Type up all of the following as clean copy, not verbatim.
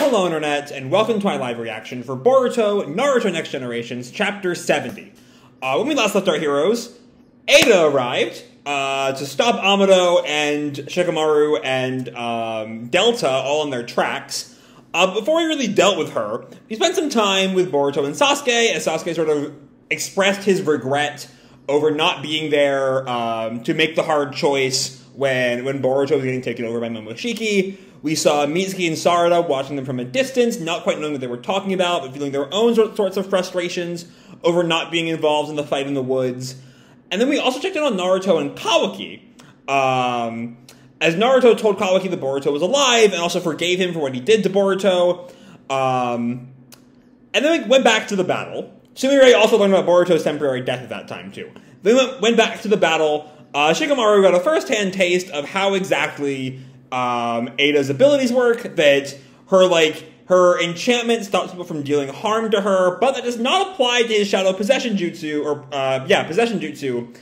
Hello Internet, and welcome to my live reaction for Boruto, Naruto Next Generations, Chapter 70. When we last left our heroes, Ada arrived to stop Amado and Shikamaru and Delta all in their tracks. Before we really dealt with her, we spent some time with Boruto and Sasuke, as Sasuke sort of expressed his regret over not being there to make the hard choice when Boruto was getting taken over by Momoshiki. We saw Mitsuki and Sarada watching them from a distance, not quite knowing what they were talking about, but feeling their own sorts of frustrations over not being involved in the fight in the woods. And then we also checked in on Naruto and Kawaki, as Naruto told Kawaki that Boruto was alive, and also forgave him for what he did to Boruto. And then we went back to the battle. Sumire also learned about Boruto's temporary death at that time, too. Then we went back to the battle. Shikamaru got a first-hand taste of how exactly Ada's abilities work, that her enchantment stops people from dealing harm to her, but that does not apply to his shadow possession jutsu, possession jutsu,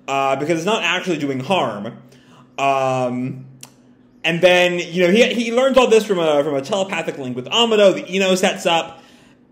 because it's not actually doing harm. And then, he learns all this from a telepathic link with Amado. The Ino sets up,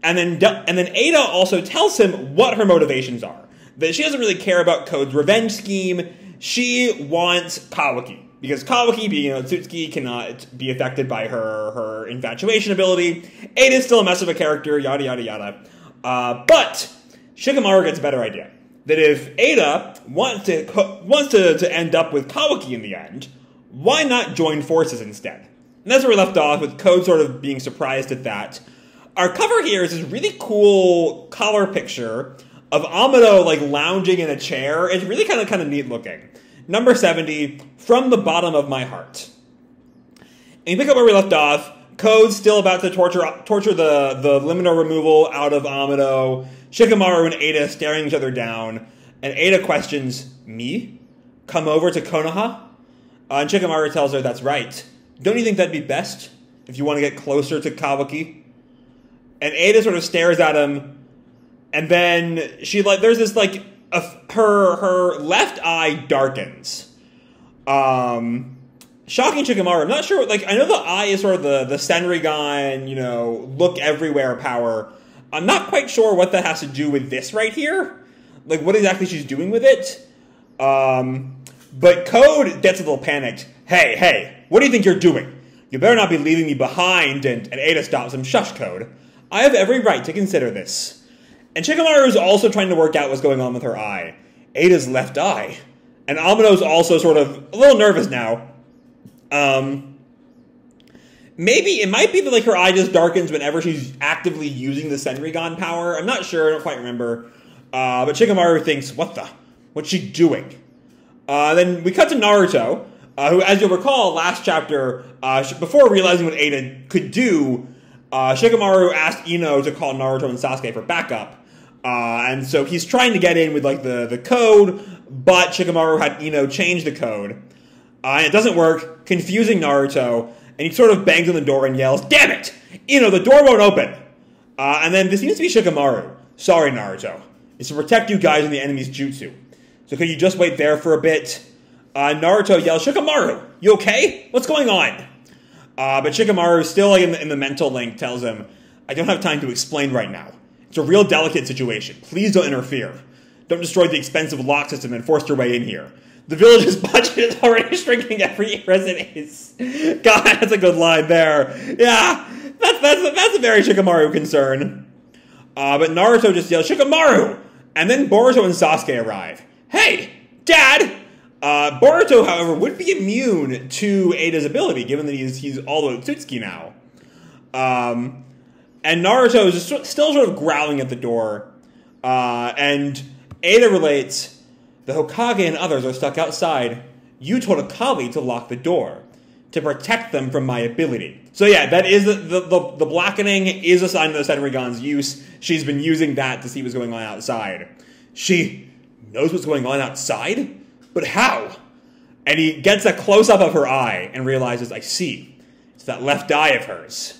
and then Ada also tells him what her motivations are. That she doesn't really care about Code's revenge scheme. She wants Kawaki, because Kawaki, being a Otsutsuki, cannot be affected by her infatuation ability. Ada's still a mess of a character, yada yada yada. But Shikamaru gets a better idea. That if Ada wants to end up with Kawaki in the end, why not join forces instead? And that's where we left off, with Code sort of being surprised at that. Our cover here is this really cool color picture of Amado lounging in a chair. It's really kind of neat looking. Number 70, From the Bottom of My Heart. And you pick up where we left off. Code's still about to torture the limino removal out of Amado. Shikamaru and Ada staring each other down. And Ada questions, "Me? Come over to Konoha?" And Shikamaru tells her, "That's right. Don't you think that'd be best? If you want to get closer to Kawaki?" And Ada sort of stares at him. And then there's this her left eye darkens. Shocking Shikamaru. I'm not sure, I know the eye is sort of the Senrigan, look everywhere power. I'm not quite sure what that has to do with this right here. What exactly she's doing with it. But Code gets a little panicked. Hey, what do you think you're doing? You better not be leaving me behind. And Ada stops him. Shush, Code. I have every right to consider this. And Shikamaru is also trying to work out what's going on with her eye. Ada's left eye. And Amado's also sort of a little nervous now. Maybe it might be that her eye just darkens whenever she's actively using the Senrigan power. I'm not sure, I don't quite remember. But Shikamaru thinks, what's she doing? Then we cut to Naruto, who, as you'll recall, last chapter, before realizing what Ada could do, Shikamaru asked Ino to call Naruto and Sasuke for backup. And so he's trying to get in with the code, but Shikamaru had Ino change the code. And it doesn't work, confusing Naruto, and he sort of bangs on the door and yells, "Damn it! Ino, the door won't open!" And then this seems to be Shikamaru. "Sorry, Naruto. It's to protect you guys in the enemy's jutsu. So could you just wait there for a bit?" Naruto yells, "Shikamaru, you okay? What's going on?" But Shikamaru, still in the mental link, tells him, "I don't have time to explain right now. It's a real delicate situation. Please don't interfere. Don't destroy the expensive lock system and force your way in here. The village's budget is already shrinking every year as it is." God, that's a good line there. Yeah, that's a very Shikamaru concern. But Naruto just yells, "Shikamaru!" And then Boruto and Sasuke arrive. "Hey, Dad!" Boruto, however, would be immune to Ada's ability, given that he's all Otsutsuki now. And Naruto is still sort of growling at the door. And Ada relates, "The Hokage and others are stuck outside. You told Akali to lock the door, to protect them from my ability." So yeah, that is the blackening is a sign of the Senrigan's use. She's been using that to see what's going on outside. She knows what's going on outside? But how? And he gets a close-up of her eye and realizes, I see. It's that left eye of hers.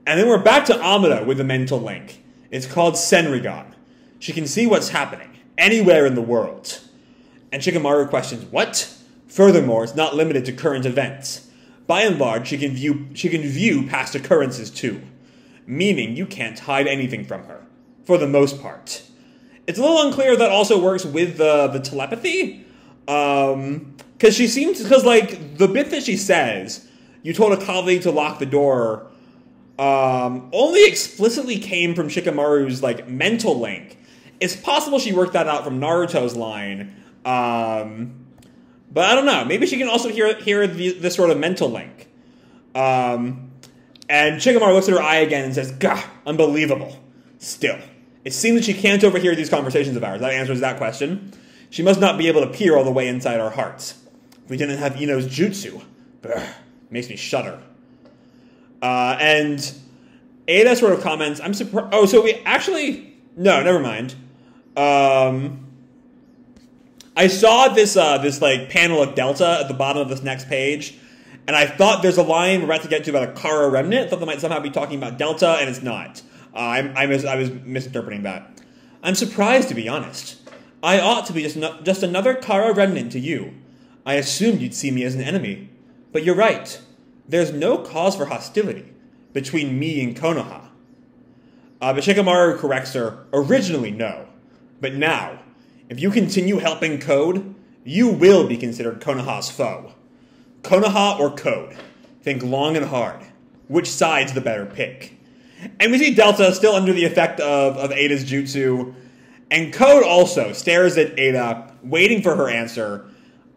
And then we're back to Amado with the mental link. It's called Senrigan. She can see what's happening, anywhere in the world. And Shikamaru questions, what? Furthermore, it's not limited to current events. by and large, she can view past occurrences too, meaning you can't hide anything from her, for the most part. It's a little unclear if that also works with the telepathy, because she seems, because like the bit that she says, you told a colleague to lock the door, only explicitly came from Shikamaru's like mental link. It's possible she worked that out from Naruto's line, but I don't know. Maybe she can also hear this sort of mental link. And Shikamaru looks at her eye again and says, "Gah, unbelievable. Still, it seems that she can't overhear these conversations of ours." That answers that question. She must not be able to peer all the way inside our hearts. If we didn't have Ino's jutsu, makes me shudder. And Ada sort of comments, "I'm surprised." Oh, so we actually... No, never mind. I saw this like panel of Delta at the bottom of this next page, and I thought there's a line we're about to get to about a Kara remnant. I thought they might somehow be talking about Delta, and it's not. I was misinterpreting that. I'm surprised, to be honest. I ought to be just another Kara remnant to you. I assumed you'd see me as an enemy. But you're right. There's no cause for hostility between me and Konoha. But Shikamaru corrects her, originally no. But now, if you continue helping Code, you will be considered Konoha's foe. Konoha or Code? Think long and hard. Which side's the better pick? And we see Delta still under the effect of Ada's jutsu, and Code also stares at Ada, waiting for her answer.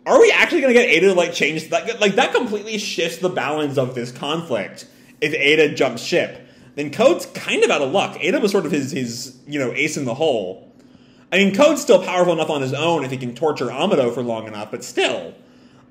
Are we actually going to get Ada to like change that? Like that completely shifts the balance of this conflict. If Ada jumps ship, then Code's kind of out of luck. Ada was sort of his ace in the hole. I mean, Code's still powerful enough on his own if he can torture Amado for long enough, but still.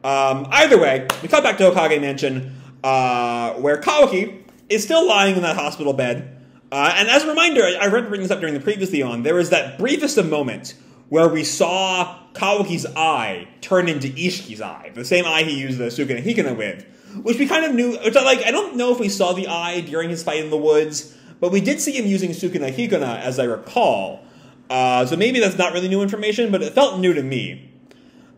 Either way, we cut back to Hokage Mansion, where Kawaki is still lying in that hospital bed. And as a reminder, I read to bring this up during the previous Theon, there was that briefest of moments where we saw Kawaki's eye turn into Ishiki's eye, the same eye he used the Sukuna Hikuna with, which we kind of knew, which I don't know if we saw the eye during his fight in the woods, but we did see him using Sukuna Hikuna, as I recall. So maybe that's not really new information, but it felt new to me.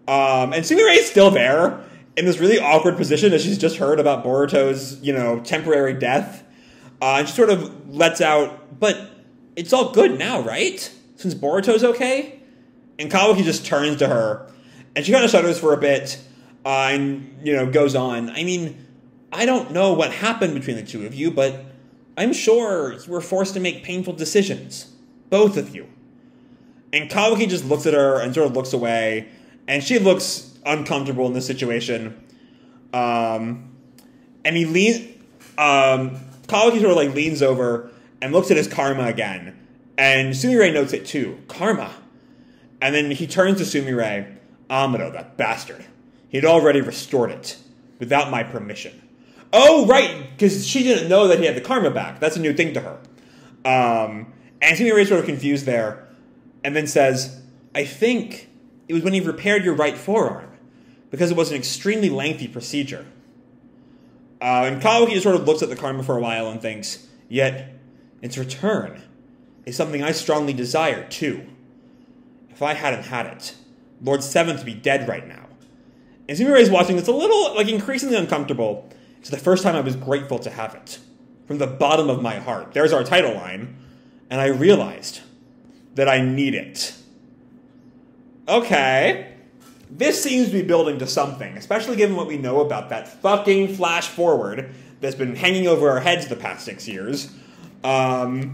And Sumire's still there, in this really awkward position as she's just heard about Boruto's, temporary death. And she sort of lets out, but it's all good now, right? Since Boruto's okay? And Kawaki just turns to her, and she kind of shudders for a bit, and, goes on. I mean, I don't know what happened between the two of you, but I'm sure you were forced to make painful decisions. Both of you. And Kawaki just looks at her and sort of looks away, and she looks uncomfortable in this situation. And he Kawaki sort of like leans over and looks at his karma again. And Sumire notes it too. Karma. And then he turns to Sumire. Amado, that bastard. He'd already restored it. Without my permission. Oh, right. Because she didn't know that he had the karma back. That's a new thing to her. And Sumire's sort of confused there. And then says, I think it was when he repaired your right forearm. Because it was an extremely lengthy procedure. And Kawaki just sort of looks at the karma for a while and thinks, yet, its return is something I strongly desire, too. If I hadn't had it, Lord Seventh would be dead right now. And Sumire's watching this a little, increasingly uncomfortable. It's the first time I was grateful to have it. From the bottom of my heart. There's our title line. And I realized that I need it. Okay. This seems to be building to something, especially given what we know about that fucking flash forward that's been hanging over our heads the past 6 years. I've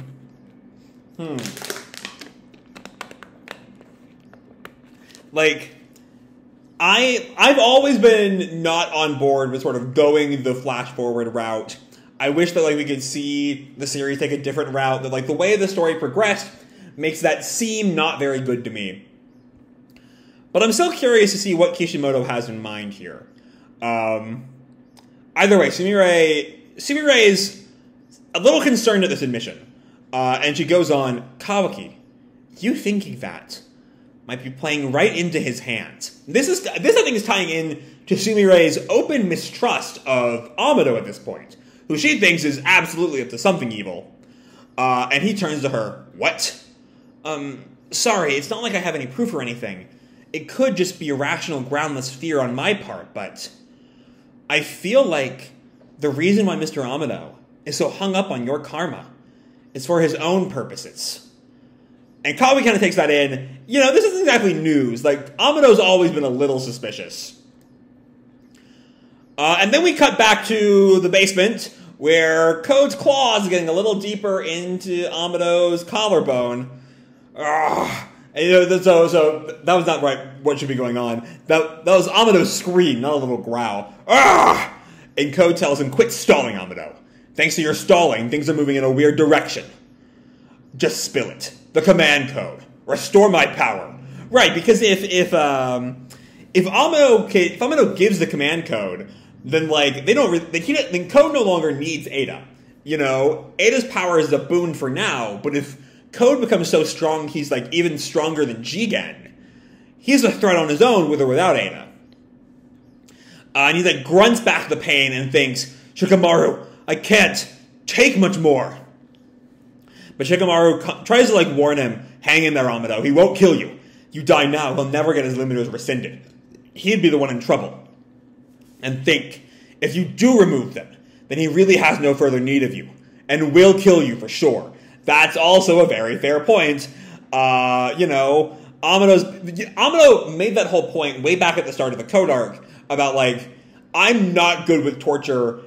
always been not on board with sort of going the flash forward route. I wish that we could see the series take a different route. That the way the story progressed makes that seem not very good to me. But I'm still curious to see what Kishimoto has in mind here. Either way, Sumire is a little concerned at this admission. And she goes on, Kawaki, you thinking that might be playing right into his hands. This I think is tying in to Sumire's open mistrust of Amado at this point, who she thinks is absolutely up to something evil. And he turns to her, what? Sorry, it's not like I have any proof or anything. It could just be irrational, groundless fear on my part, but... I feel like the reason why Mr. Amado is so hung up on your karma is for his own purposes. And Kawaki kind of takes that in. You know, this isn't exactly news. Like, Amado's always been a little suspicious. And then we cut back to the basement, where Code's claws are getting a little deeper into Amado's collarbone. Ugh. And, you know, so that was not right. What should be going on? That was Amado's scream, not a little growl. Ugh! And Code tells him, "Quit stalling, Amado. Thanks to your stalling, things are moving in a weird direction. Just spill it. The command code. Restore my power." Right, because if Amado gives the command code, then like then Code no longer needs Ada. You know, Ada's power is a boon for now, but if Code becomes so strong he's like even stronger than Jigen, he's a threat on his own with or without Ada. And he like grunts back the pain and thinks, "Shikamaru, I can't take much more." But Shikamaru tries to like warn him, "Hang in there, Amado. He won't kill you. You die now, he'll never get his limiters rescinded. He'd be the one in trouble. And think, if you do remove them, then he really has no further need of you, and will kill you for sure." That's also a very fair point. You know, Amado made that whole point way back at the start of the Code arc about like, I'm not good with torture.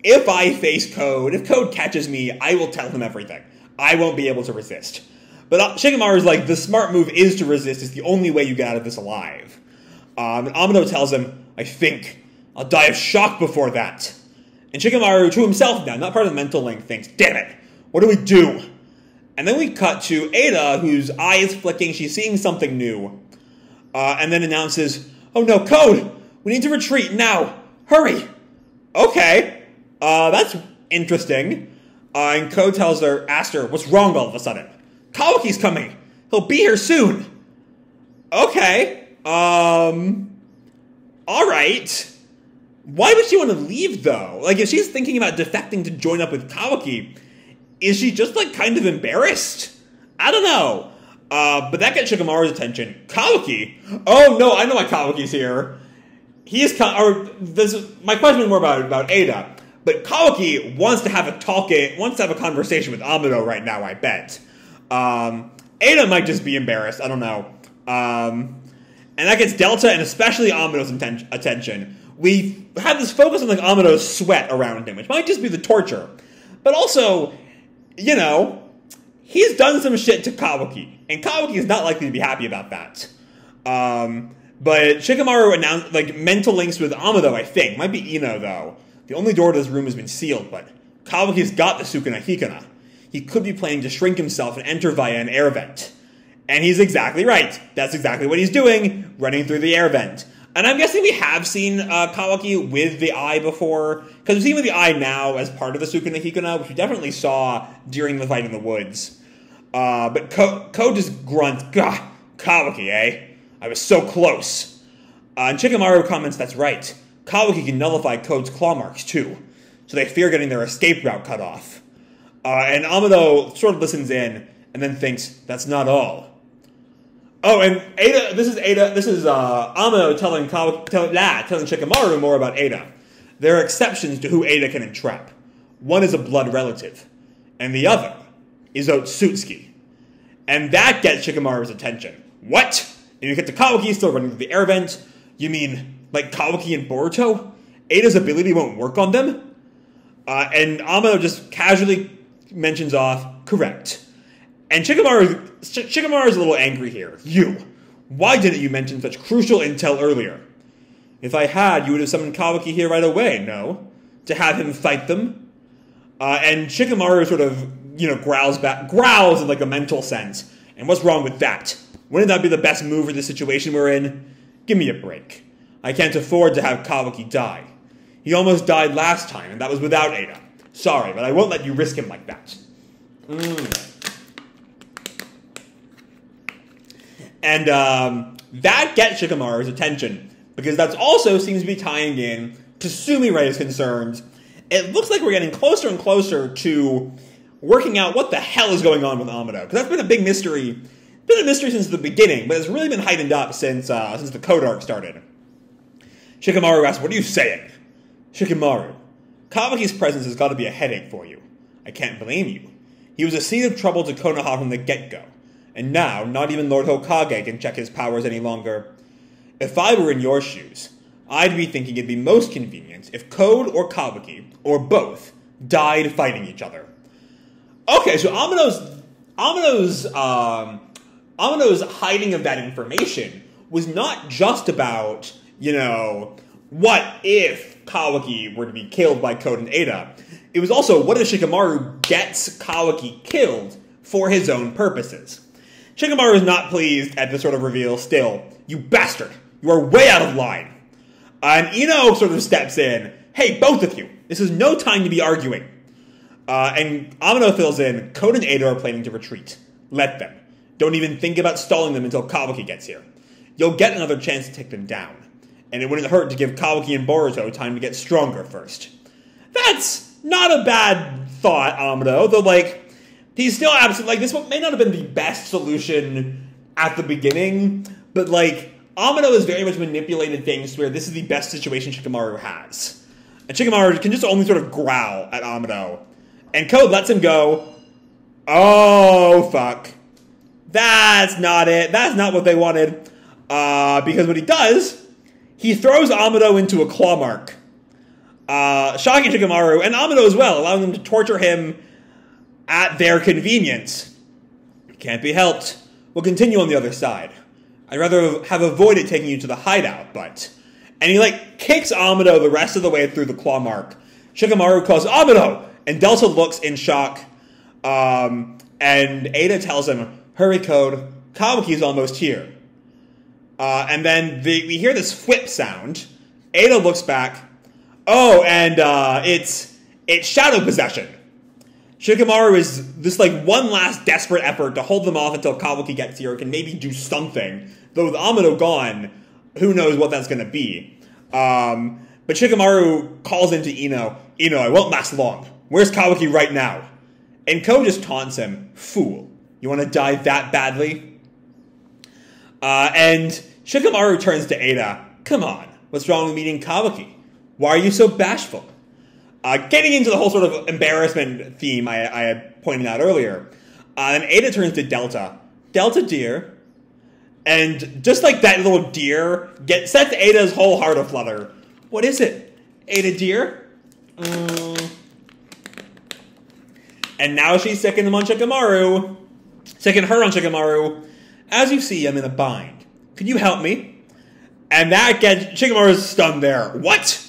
If I face Code, if Code catches me, I will tell him everything. I won't be able to resist. But Shikamaru's like, the smart move is to resist. It's the only way you get out of this alive. And Amado tells him, "I think I'll die of shock before that." And Shikamaru, to himself now, not part of the mental link, thinks, "Damn it, what do we do?" And then we cut to Ada, whose eye is flicking. She's seeing something new. And then announces, "Oh no, Code! We need to retreat now! Hurry!" Okay. That's interesting. And Code asks her, "What's wrong all of a sudden?" "Kawaki's coming! He'll be here soon!" Okay. Alright. Why would she want to leave, though? Like, if she's thinking about defecting to join up with Kawaki, is she just, like, kind of embarrassed? I don't know. But that gets Shikamaru's attention. "Kawaki? Oh, no, I know why Kawaki's here. My question is more about Ada. But Kawaki wants to have a conversation with Amado right now, I bet. Ada might just be embarrassed. I don't know. And that gets Delta and especially Amado's attention. We have this focus on like Amado's sweat around him, which might just be the torture. But also, you know, he's done some shit to Kawaki, and Kawaki is not likely to be happy about that. But Shikamaru announced, like, mental links with Amado, I think. Might be Ino, though. The only door to this room has been sealed, but Kawaki's got the Sukuna Hikana. He could be planning to shrink himself and enter via an air vent. And he's exactly right. That's exactly what he's doing, running through the air vent. And I'm guessing we have seen Kawaki with the eye before, because we've seen with the eye now as part of the Sukuna Hikana, which we definitely saw during the fight in the woods. But Ko just grunts, "Gah, Kawaki, eh? I was so close." And Shikamaru comments, "That's right. Kawaki can nullify Code's claw marks, too. So they fear getting their escape route cut off." And Amado sort of listens in, and then thinks, "That's not all." Oh, and this is Amado telling Shikamaru more about Ada. There are exceptions to who Ada can entrap. One is a blood relative, and the other is Otsutsuki. And that gets Shikamaru's attention. What? And you get to Kawaki still running through the air vent. You mean, like Kawaki and Boruto? Ada's ability won't work on them? And Amado just casually mentions off, "Correct." And Shikamaru's a little angry here. "You! Why didn't you mention such crucial intel earlier? If I had, you would have summoned Kawaki here right away, no? To have him fight them?" And Shikamaru sort of, growls in like a mental sense. "And what's wrong with that? Wouldn't that be the best move for the situation we're in? Give me a break. I can't afford to have Kawaki die. He almost died last time, and that was without Ada. Sorry, but I won't let you risk him like that." And that gets Shikamaru's attention, because that also seems to be tying in to Sumire concerned. It looks like we're getting closer and closer to working out what the hell is going on with Amado, because that's been a big mystery. Been a mystery since the beginning, but it's really been heightened up since the Code arc started. Shikamaru asks, "What are you saying?" Shikamaru, Kawaki's presence has got to be a headache for you. I can't blame you. He was a seed of trouble to Konoha from the get-go, and now not even Lord Hokage can check his powers any longer. If I were in your shoes, I'd be thinking it'd be most convenient if Code or Kawaki, or both, died fighting each other. Okay, so Amado's hiding of that information was not just about, what if Kawaki were to be killed by Code and Ada. It was also, what if Shikamaru gets Kawaki killed for his own purposes? Shikamaru is not pleased at this sort of reveal still. You bastard! You are way out of line! And Ino sort of steps in. Hey, both of you! This is no time to be arguing. And Amado fills in. Code and Ada are planning to retreat. Let them. Don't even think about stalling them until Kawaki gets here. You'll get another chance to take them down. And it wouldn't hurt to give Kawaki and Boruto time to get stronger first. That's not a bad thought, Amado. Though, he's still absolutely... this may not have been the best solution at the beginning, but, Amado has very much manipulated things to where this is the best situation Shikamaru has. And Shikamaru can just only sort of growl at Amado. And Code lets him go. Oh, fuck. That's not it. That's not what they wanted. Because what he does, he throws Amado into a claw mark. Shocking Shikamaru, and Amado as well, allowing them to torture him at their convenience. Can't be helped. We'll continue on the other side. I'd rather have avoided taking you to the hideout, but... And he, kicks Amado the rest of the way through the claw mark. Shikamaru calls, Amado! And Delta looks in shock. And Ada tells him, hurry, Code. Kawaki's almost here. And then we hear this whip sound. Ada looks back. Oh, and it's shadow possession. Shikamaru is this one last desperate effort to hold them off until Kawaki gets here, can maybe do something. Though with Amado gone, who knows what that's going to be. But Shikamaru calls into Ino. Ino, I won't last long. Where's Kawaki right now? And Ko just taunts him. Fool. You want to die that badly? And Shikamaru turns to Ada. Come on. What's wrong with meeting Kawaki? Why are you so bashful? Getting into the whole sort of embarrassment theme I had pointed out earlier. And Ada turns to Delta. Delta, dear. And just like that little deer, sets Ada's whole heart aflutter. What is it? Ada, dear? And now she's sicking him on Shikamaru. Sicking her on Shikamaru. As you see, I'm in a bind. Could you help me? And that gets Shikamaru's stunned there. What?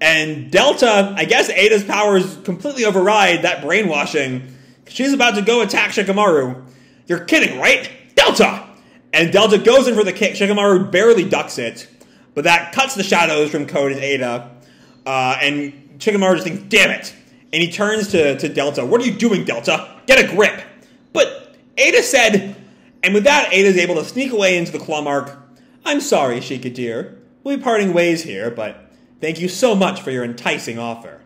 And Delta, I guess Ada's powers completely override that brainwashing. She's about to go attack Shikamaru. You're kidding, right? Delta! And Delta goes in for the kick. Shikamaru barely ducks it. But that cuts the shadows from Code and Ada. And Shikamaru just thinks, damn it. And he turns to Delta. What are you doing, Delta? Get a grip. But Ada said... And with that, Ada's able to sneak away into the claw mark. I'm sorry, Shika dear. We'll be parting ways here, but thank you so much for your enticing offer.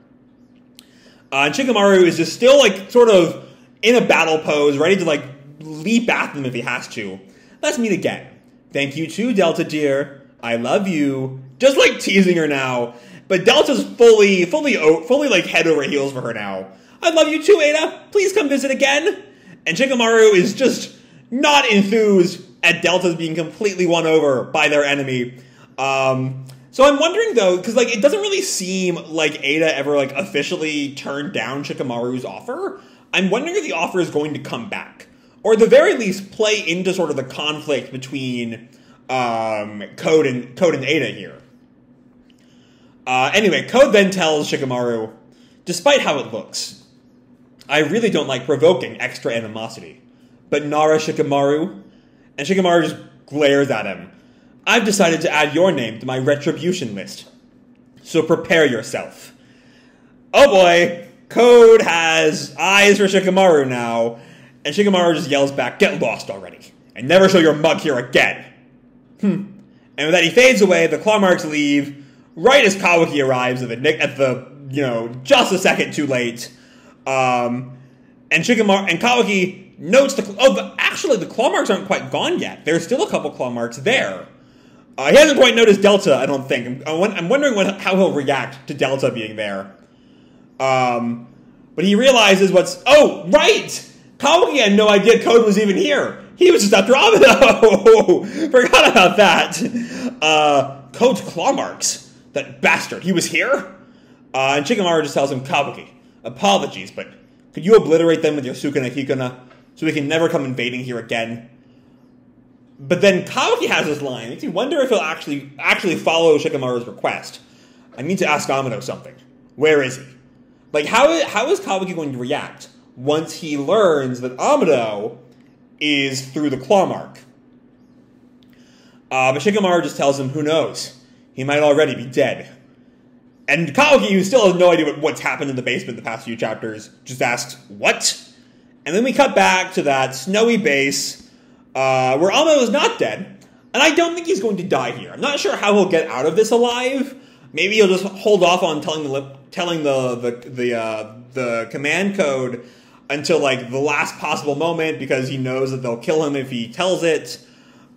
And Shikamaru is just still, sort of in a battle pose, ready to, leap at them if he has to. Let's meet again. Thank you too, Delta dear. I love you. Just, teasing her now. But Delta's fully, head over heels for her now. I love you too, Ada. Please come visit again. And Shikamaru is just not enthused at Delta's being completely won over by their enemy. So I'm wondering, though, because, it doesn't really seem like Ada ever, officially turned down Shikamaru's offer. I'm wondering if the offer is going to come back. Or at the very least, play into sort of the conflict between Code and Ada here. Anyway, Code then tells Shikamaru, despite how it looks, I really don't like provoking extra animosity. But Nara Shikamaru? And Shikamaru just glares at him. I've decided to add your name to my retribution list. So prepare yourself. Oh boy, Code has eyes for Shikamaru now. And Shikamaru just yells back, get lost already. And never show your mug here again. And with that he fades away, the claw marks leave. Right as Kawaki arrives just a second too late. And Kawaki notes actually the claw marks aren't quite gone yet. There's still a couple claw marks there. He hasn't quite noticed Delta, I don't think. I'm wondering how he'll react to Delta being there. But he realizes oh, right! Kawaki had no idea Code was even here. He was just after Amado. Forgot about that. Code's claw marks. That bastard. He was here? And Shikamaru just tells him, Kawaki, apologies, but could you obliterate them with your Sukuna Hikuna so we can never come invading here again? But then Kawaki has this line. Makes me wonder if he'll actually follow Shikamaru's request. I need to ask Amado something. Where is he? Like, how is Kawaki going to react once he learns that Amado is through the claw mark? But Shikamaru just tells him, who knows? He might already be dead. And Kawaki, who still has no idea what's happened in the basement the past few chapters, just asks, what? And then we cut back to that snowy base where Amado is not dead. And I don't think he's going to die here. I'm not sure how he'll get out of this alive. Maybe he'll just hold off on telling the command code until like the last possible moment because he knows that they'll kill him if he tells it.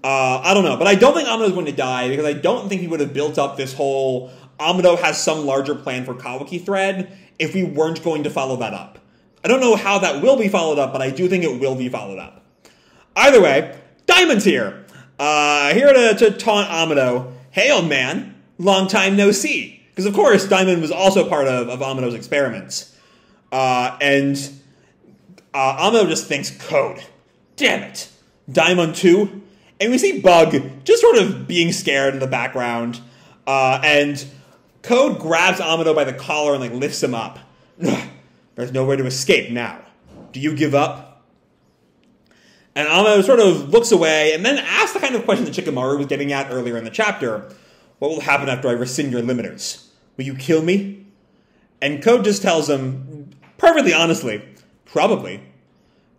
I don't know, but I don't think Amado's going to die because I don't think he would have built up this whole Amado has some larger plan for Kawaki thread if we weren't going to follow that up. I don't know how that will be followed up, but I do think it will be followed up. Either way, Diamond's here. Here to taunt Amado. Hey, old man. Long time no see. Because, of course, Diamond was also part of Amado's experiments. And Amado just thinks, Code. Damn it. Diamond too? And we see Bug just sort of being scared in the background. And Code grabs Amado by the collar and, like, lifts him up. There's nowhere to escape now. Do you give up? And Amado sort of looks away and then asks the kind of question that Shikamaru was getting at earlier in the chapter. What will happen after I rescind your limiters? Will you kill me? And Code just tells him, perfectly honestly, probably.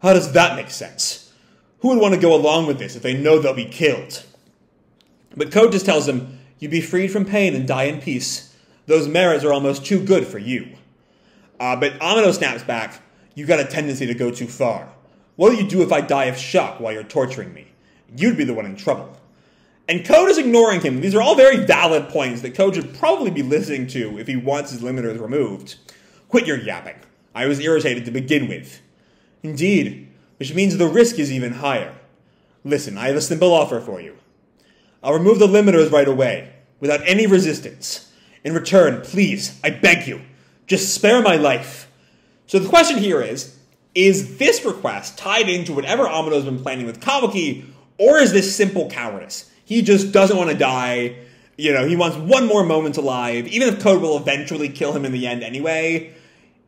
How does that make sense? Who would want to go along with this if they know they'll be killed? But Code just tells him, you be freed from pain and die in peace. Those merits are almost too good for you. But Amado snaps back, you've got a tendency to go too far. What will you do if I die of shock while you're torturing me? You'd be the one in trouble. And Code is ignoring him. These are all very valid points that Code should probably be listening to if he wants his limiters removed. Quit your yapping. I was irritated to begin with. Indeed, which means the risk is even higher. Listen, I have a simple offer for you. I'll remove the limiters right away, without any resistance. In return, please, I beg you, just spare my life. So the question here is this request tied into whatever Amado's been planning with Kawaki, or is this simple cowardice? He just doesn't want to die. You know, he wants one more moment alive. Even if Code will eventually kill him in the end anyway,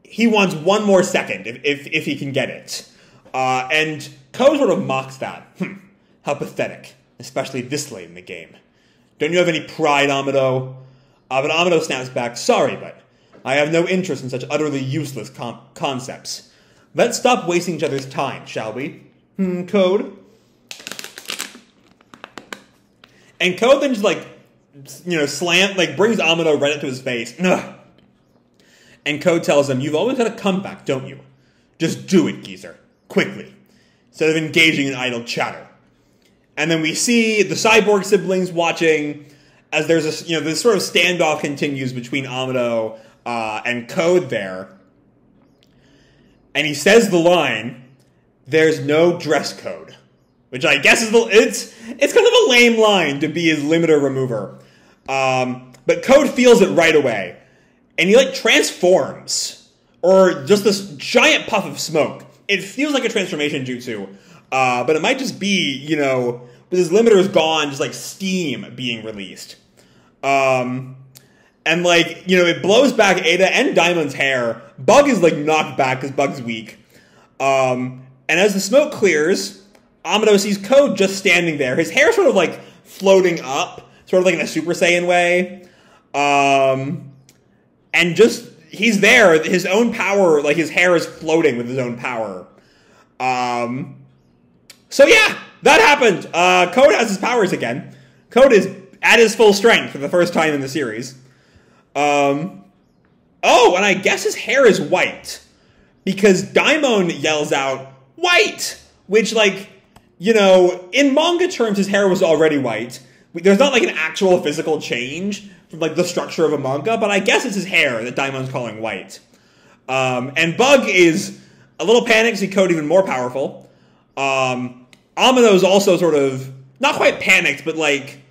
he wants one more second if he can get it. And Code sort of mocks that. How pathetic, especially this late in the game. Don't you have any pride, Amado? But Amado snaps back, sorry, but I have no interest in such utterly useless concepts. Let's stop wasting each other's time, shall we? Code? And Code then just, like, you know, brings Amado right up to his face. Ugh. And Code tells him, you've always got a comeback, don't you? Just do it, geezer. Quickly. Instead of engaging in idle chatter. And then we see the cyborg siblings watching as there's this sort of standoff continues between Amado and Code there. And he says the line, there's no dress code. Which I guess is it's kind of a lame line to be his limiter remover. But Code feels it right away. And he, like, transforms. Or just this giant puff of smoke. It feels like a transformation jutsu. But it might just be, you know, with his limiters gone, just, like, steam being released. And, like, you know, it blows back Ada and Diamond's hair. Bug is, like, knocked back because Bug's weak. And as the smoke clears, Amado sees Code just standing there. His hair sort of, like, floating up, sort of like in a Super Saiyan way. And just, he's there. His own power, like, his hair is floating with his own power. So, yeah, that happened. Code has his powers again. Code is at his full strength for the first time in the series. Oh, and I guess his hair is white. Because Daimon yells out, white! Which, like, you know, in manga terms, his hair was already white. There's not, like, an actual physical change from, like, the structure of a manga, but I guess it's his hair that Daimon's calling white. And Bug is a little panicked to see Code even more powerful. Amado's also sort of, not quite panicked, but, like,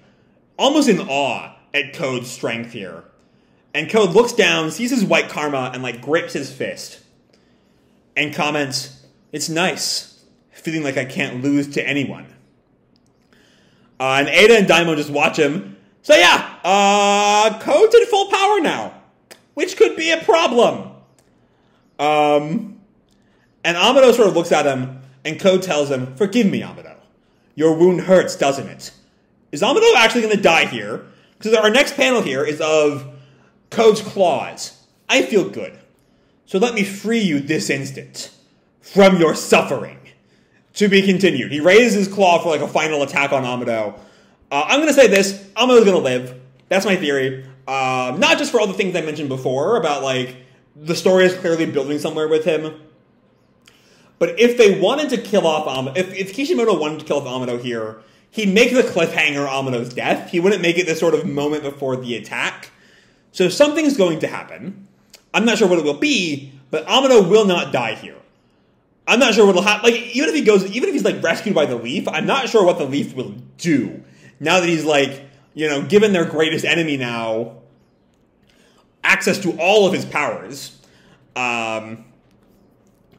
almost in awe at Code's strength here. And Code looks down, sees his white karma, and, like, grips his fist. And comments, "It's nice, feeling like I can't lose to anyone." And Ada and Daimon just watch him. So yeah, Code's in full power now, which could be a problem. And Amado sort of looks at him, and Code tells him, "Forgive me, Amado. Your wound hurts, doesn't it?" Is Amado actually going to die here? Because our next panel here is of Code's claws. I feel good. So let me free you this instant from your suffering. To be continued. He raises his claw for like a final attack on Amado. I'm going to say this. Amado's going to live. That's my theory. Not just for all the things I mentioned before about like the story is clearly building somewhere with him. But if they wanted to kill off Amado, if Kishimoto wanted to kill off Amado here, he'd make the cliffhanger Amado's death. He wouldn't make it this sort of moment before the attack. So something's going to happen. I'm not sure what it will be, but Amado will not die here. I'm not sure what'll happen. Like, even if he's like rescued by the Leaf, I'm not sure what the Leaf will do. Now that he's like, you know, given their greatest enemy now access to all of his powers.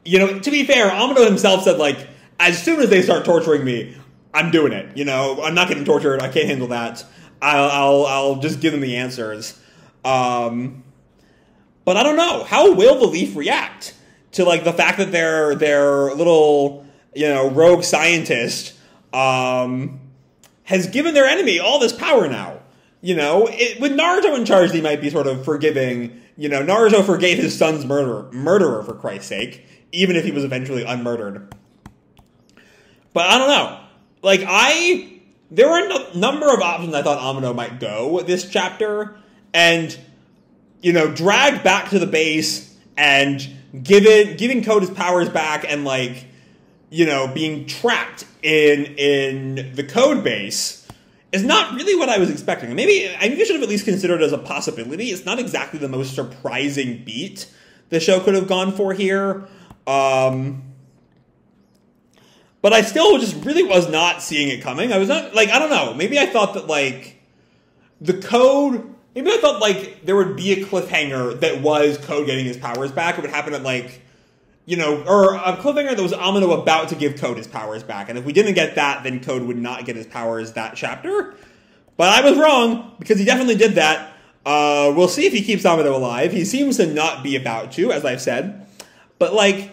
You know, to be fair, Amado himself said, like, as soon as they start torturing me, I'm doing it. You know, I'm not getting tortured. I can't handle that. I'll just give them the answers. But I don't know. How will the Leaf react to, like, the fact that their little, you know, rogue scientist has given their enemy all this power now? You know, with Naruto in charge, they might be sort of forgiving. You know, Naruto forgave his son's murderer, for Christ's sake, even if he was eventually unmurdered. But I don't know. Like, there were a number of options I thought Amado might go with this chapter, and, you know, dragged back to the base and giving Code his powers back and, like, you know, being trapped in the Code base is not really what I was expecting. Maybe I should have at least considered it as a possibility. It's not exactly the most surprising beat the show could have gone for here. But I still just really was not seeing it coming. I was not, like, I don't know. Maybe I thought that, like, the Code... Maybe I thought, like, there would be a cliffhanger that was Code getting his powers back. It would happen at, like, you know... Or a cliffhanger that was Amado about to give Code his powers back. And if we didn't get that, then Code would not get his powers that chapter. But I was wrong, because he definitely did that. We'll see if he keeps Amado alive. He seems to not be about to, as I've said. But, like,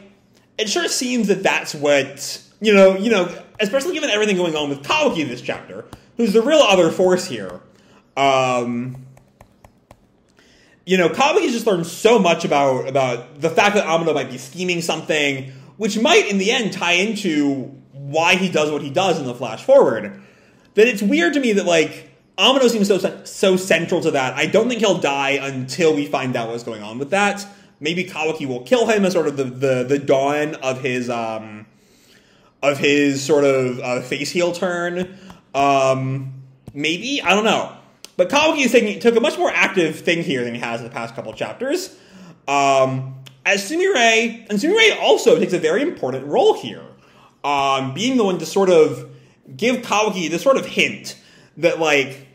it sure seems that that's what... You know, especially given everything going on with Kawaki in this chapter, who's the real other force here. You know, Kawaki's just learned so much about the fact that Amado might be scheming something, which might, in the end, tie into why he does what he does in the flash forward. That it's weird to me that, like, Amado seems so central to that. I don't think he'll die until we find out what's going on with that. Maybe Kawaki will kill him as sort of the dawn of his sort of face heel turn. Maybe? I don't know. But Kawaki took a much more active thing here than he has in the past couple of chapters. As Sumire, and Sumire also takes a very important role here. Being the one to sort of give Kawaki this sort of hint that, like,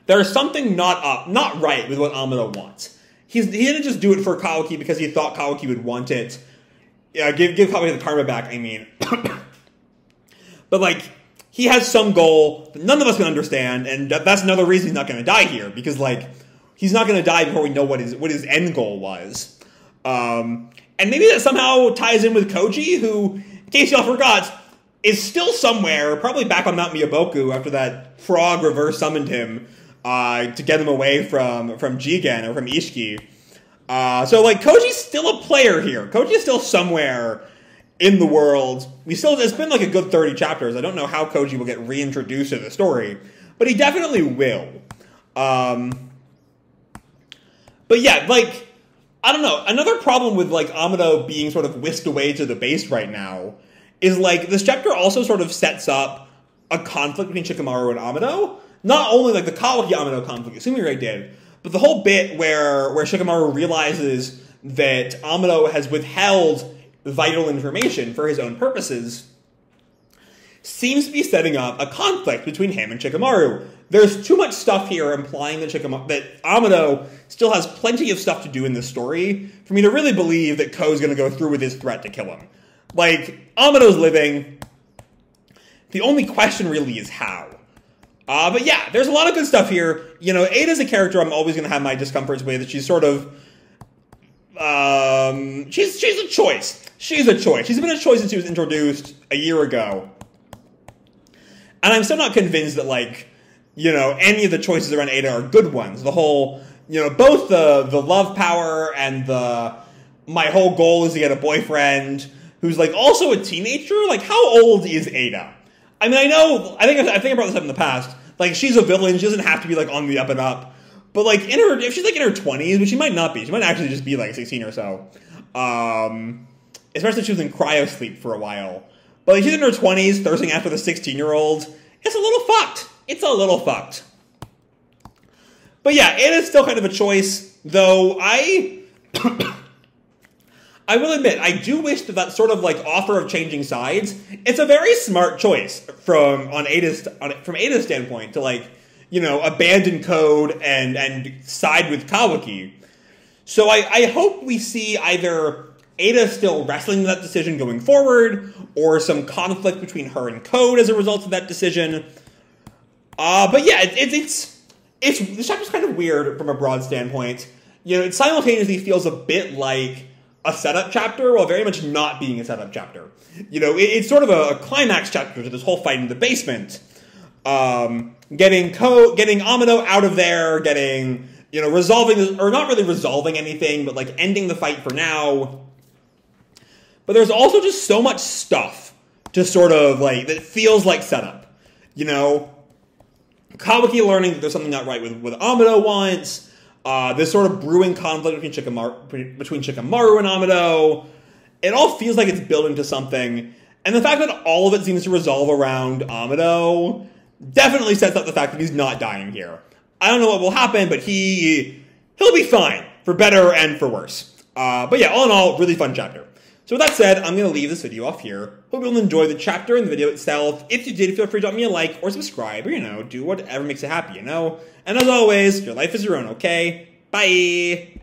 there's something not right with what Amado wants. He didn't just do it for Kawaki because he thought Kawaki would want it. Give Kawaki the karma back, I mean. But, like, he has some goal that none of us can understand, and that's another reason he's not going to die here, because, like, he's not going to die before we know what his end goal was. And maybe that somehow ties in with Koji, who, in case y'all forgot, is still somewhere, probably back on Mount Miyaboku after that frog reverse summoned him to get him away from Jigen or from Ishiki. So, like, Koji's still a player here. Koji's still somewhere in the world. It's been like a good 30 chapters. I don't know how Koji will get reintroduced to the story, but he definitely will. But yeah, like, I don't know. Another problem with, like, Amado being sort of whisked away to the base right now is, like, this chapter also sort of sets up a conflict between Shikamaru and Amado. not only like the Kawaki Amado conflict, assuming I did, but the whole bit where Shikamaru realizes that Amado has withheld vital information for his own purposes seems to be setting up a conflict between him and Shikamaru. There's too much stuff here implying that Amado still has plenty of stuff to do in this story for me to really believe that Ko's going to go through with his threat to kill him. Like, Amado's living. The only question really is how. But yeah, there's a lot of good stuff here. You know, Ada's a character I'm always going to have my discomforts with. She's sort of... she's a choice. She's a choice. She's been a choice since she was introduced a year ago. And I'm still not convinced that, like, you know, any of the choices around Ada are good ones. The whole, you know, both the love power and my whole goal is to get a boyfriend who's, like, also a teenager. Like, how old is Ada? I mean, I think I brought this up in the past. Like, she's a villain. She doesn't have to be, like, on the up and up. But, like, if she's, like, in her 20s, which she might not be. She might actually just be, like, 16 or so. Especially if she was in cryosleep for a while. But, like, she's in her 20s, thirsting after the 16-year-old. It's a little fucked. It's a little fucked. But yeah, it is still kind of a choice, though I will admit, I do wish that sort of, like, offer of changing sides, it's a very smart choice from Ada's standpoint to, like, you know, abandon Code and side with Kawaki. So I hope we see either Ada still wrestling with that decision going forward, or some conflict between her and Code as a result of that decision. But yeah, this chapter's kind of weird from a broad standpoint. You know, it simultaneously feels a bit like a setup chapter, while very much not being a setup chapter. You know, it's sort of a climax chapter to this whole fight in the basement. Getting Amado out of there, you know, resolving this, or not really resolving anything, but, like, ending the fight for now. But there's also just so much stuff to sort of, like, that feels like setup. You know, Kawaki learning that there's something not right with Amado once, this sort of brewing conflict between Shikamaru and Amado. It all feels like it's building to something, and the fact that all of it seems to resolve around Amado definitely sets up the fact that he's not dying here. I don't know what will happen, but he'll be fine, for better and for worse. But yeah, all in all, really fun chapter. So with that said, I'm going to leave this video off here. Hope you'll enjoy the chapter and the video itself. If you did, feel free to drop me a like or subscribe, or, you know, do whatever makes you happy, you know? And as always, your life is your own, okay? Bye!